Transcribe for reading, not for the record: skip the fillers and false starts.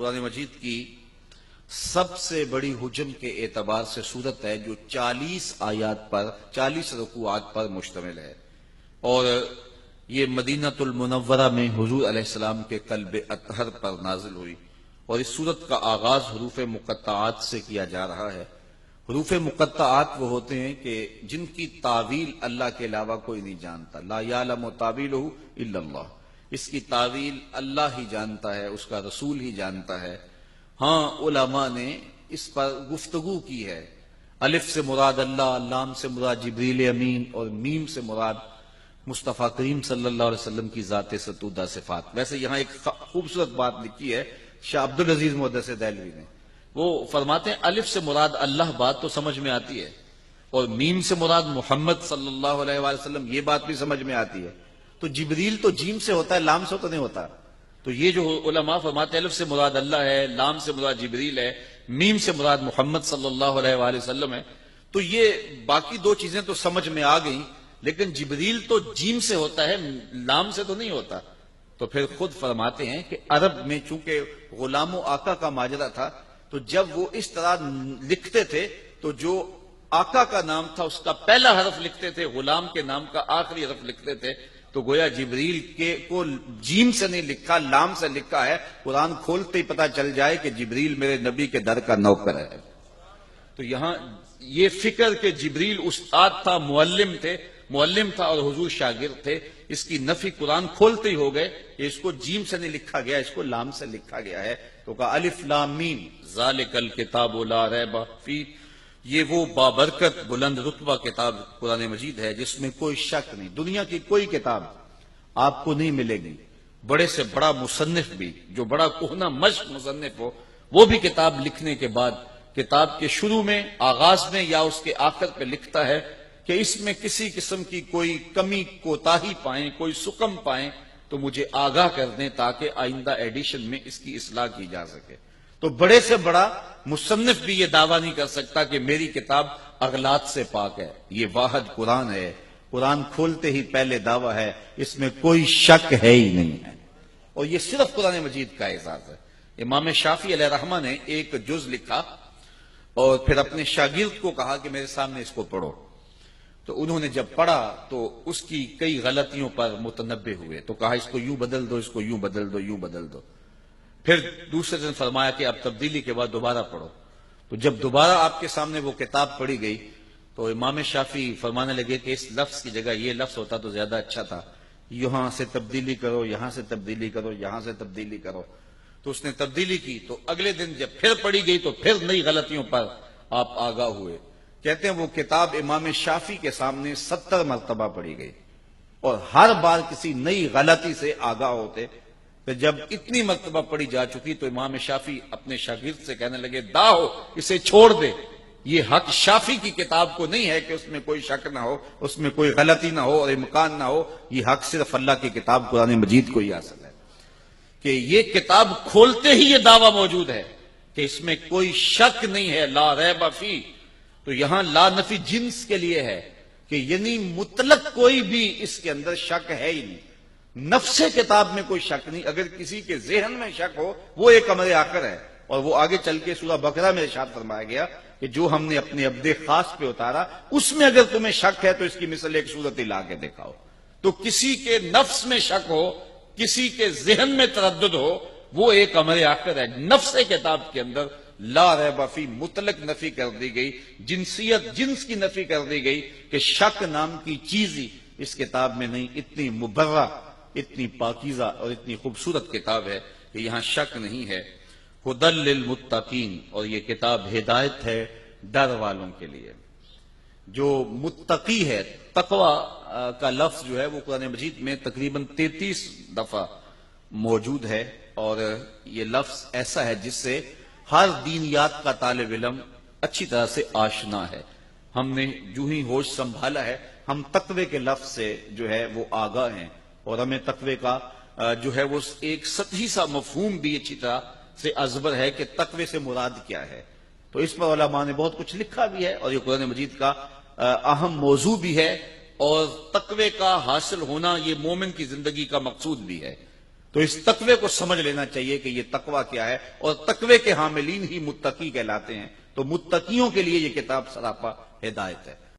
قرآن مجید کی سب سے بڑی حجم کے اعتبار سے سورت ہے جو 40 آیات پر 40 رکوعات پر مشتمل ہے، اور یہ مدینہ المنورہ میں حضور علیہ السلام کے قلب اطہر پر نازل ہوئی، اور اس سورت کا آغاز حروف مقطعات سے کیا جا رہا ہے۔ حروف مقطعات وہ ہوتے ہیں کہ جن کی تعویل اللہ کے علاوہ کوئی نہیں جانتا، لا یعلم تعویلہ الا اللہ، اس کی تعویل اللہ ہی جانتا ہے، اس کا رسول ہی جانتا ہے۔ ہاں علماء نے اس پر گفتگو کی ہے، الف سے مراد اللہ، لام سے مراد جبریل امین، اور میم سے مراد مصطفیٰ کریم صلی اللہ علیہ وسلم کی ذات ستودہ صفات۔ ویسے یہاں ایک خوبصورت بات لکھی ہے شاہ عبدالعزیز محدث دہلوی نے، وہ فرماتے ہیں الف سے مراد اللہ بات تو سمجھ میں آتی ہے، اور میم سے مراد محمد صلی اللہ علیہ وآلہ وسلم یہ بات بھی سمجھ میں آتی ہے، تو جبریل تو جیم سے ہوتا ہے، لام سے تو نہیں ہوتا۔ تو یہ جو علماء فرماتے ہیں الف سے مراد اللہ ہے، لام سے مراد جبریل ہے، میم سے مراد محمد صلی اللہ علیہ وآلہ وسلم ہے، تو یہ باقی دو چیزیں تو سمجھ میں آ گئیں، لیکن جبریل تو جیم سے ہوتا ہے، لام سے تو نہیں ہوتا۔ تو پھر خود فرماتے ہیں کہ عرب میں چونکہ غلام و آقا کا ماجرا تھا، تو جب وہ اس طرح لکھتے تھے تو جو آقا کا نام تھا اس کا پہلا حرف لکھتے تھے، غلام کے نام کا آخری حرف لکھتے تھے، تو گویا جبریل کے کو جیم سے نہیں لکھا، لام سے لکھا ہے، قرآن کھولتے ہی پتہ چل جائے کہ جبریل میرے نبی کے در کا نوکر ہے۔ تو یہاں یہ فکر کہ جبریل استاد تھا، معلم تھا اور حضور شاگرد تھے، اس کی نفی قرآن کھولتے ہی ہو گئے کہ اس کو جیم سے نہیں لکھا گیا، اس کو لام سے لکھا گیا ہے۔ تو کہا الف لام میم ذالک الکتاب لا ریب فیہ، یہ وہ بابرکت بلند رتبہ کتاب قرآن مجید ہے جس میں کوئی شک نہیں، دنیا کی کوئی کتاب آپ کو نہیں ملے گی، بڑے سے بڑا مصنف بھی، جو بڑا کہنہ مشق مصنف ہو، وہ بھی کتاب لکھنے کے بعد کتاب کے شروع میں، آغاز میں یا اس کے آخر پہ لکھتا ہے کہ اس میں کسی قسم کی کوئی کمی کوتاہی پائیں، کوئی سکم پائیں تو مجھے آگاہ کر دیں تاکہ آئندہ ایڈیشن میں اس کی اصلاح کی جا سکے۔ تو بڑے سے بڑا مصنف بھی یہ دعویٰ نہیں کر سکتا کہ میری کتاب اغلاط سے پاک ہے، یہ واحد قرآن ہے، قرآن کھولتے ہی پہلے دعویٰ ہے، اس میں کوئی شک ہے ہی نہیں ہے، اور یہ صرف قرآن مجید کا اعزاز ہے۔ امام شافعی علیہ رحمہ نے ایک جز لکھا اور پھر اپنے شاگرد کو کہا کہ میرے سامنے اس کو پڑھو، تو انہوں نے جب پڑھا تو اس کی کئی غلطیوں پر متنبہ ہوئے، تو کہا اس کو یوں بدل دو، اس کو یوں بدل دو، یوں بدل دو۔ پھر دوسرے دن فرمایا کہ اب تبدیلی کے بعد دوبارہ پڑھو، تو جب دوبارہ آپ کے سامنے وہ کتاب پڑھی گئی تو امام شافعی فرمانے لگے کہ اس لفظ کی جگہ یہ لفظ ہوتا تو زیادہ اچھا تھا، یہاں سے تبدیلی کرو، یہاں سے تبدیلی کرو، یہاں سے تبدیلی کرو۔ تو اس نے تبدیلی کی، تو اگلے دن جب پھر پڑھی گئی تو پھر نئی غلطیوں پر آپ آگاہ ہوئے۔ کہتے ہیں وہ کتاب امام شافعی کے سامنے 70 مرتبہ پڑھی گئی، اور ہر بار کسی نئی غلطی سے آگاہ ہوتے۔ پھر جب اتنی مرتبہ پڑھی جا چکی تو امام شافعی اپنے شاگرد سے کہنے لگے داؤ اسے چھوڑ دے، یہ حق شافعی کی کتاب کو نہیں ہے کہ اس میں کوئی شک نہ ہو، اس میں کوئی غلطی نہ ہو اور امکان نہ ہو، یہ حق صرف اللہ کی کتاب قرآن مجید کو ہی حاصل ہے کہ یہ کتاب کھولتے ہی یہ دعویٰ موجود ہے کہ اس میں کوئی شک نہیں ہے، لا ریب فیہ۔ تو یہاں لا نفی جنس کے لیے ہے کہ یعنی مطلق کوئی بھی اس کے اندر شک ہے ہی نہیں، نفس کتاب میں کوئی شک نہیں۔ اگر کسی کے ذہن میں شک ہو وہ ایک امر آخر ہے، اور وہ آگے چل کے سورہ بقرہ میں ارشاد فرمایا گیا کہ جو ہم نے اپنے عبد خاص پہ اتارا اس میں اگر تمہیں شک ہے تو اس کی مثل ایک صورت لا کے دکھاؤ۔ تو کسی کے نفس میں شک ہو، کسی کے ذہن میں تردد ہو، وہ ایک امر آخر ہے۔ نفس کتاب کے اندر لا ریب فیہ مطلق نفی کر دی گئی، جنسیت جنس کی نفی کر دی گئی کہ شک نام کی چیز ہی اس کتاب میں نہیں۔ اتنی مبرہ، اتنی پاکیزہ اور اتنی خوبصورت کتاب ہے کہ یہاں شک نہیں ہے۔ ہدی للمتقین، اور یہ کتاب ہدایت ہے ڈر والوں کے لیے۔ جو متقی ہے، تقوی کا لفظ جو ہے وہ قرآن مجید میں تقریباً 33 دفعہ موجود ہے، اور یہ لفظ ایسا ہے جس سے ہر دینیات کا طالب علم اچھی طرح سے آشنا ہے۔ ہم نے جو ہی ہوش سنبھالا ہے ہم تقوی کے لفظ سے جو ہے وہ آگاہ ہیں، اور ہمیں تقوی کا جو ہے وہ ایک سطحی سا مفہوم بھی اچھی طرح سے ازبر ہے کہ تقوی سے مراد کیا ہے۔ تو اس پر علماء نے بہت کچھ لکھا بھی ہے، اور یہ قرآن مجید کا اہم موضوع بھی ہے، اور تقوی کا حاصل ہونا یہ مومن کی زندگی کا مقصود بھی ہے۔ تو اس تقوی کو سمجھ لینا چاہیے کہ یہ تقوی کیا ہے، اور تقوی کے حاملین ہی متقی کہلاتے ہیں۔ تو متقیوں کے لیے یہ کتاب سراپا ہدایت ہے۔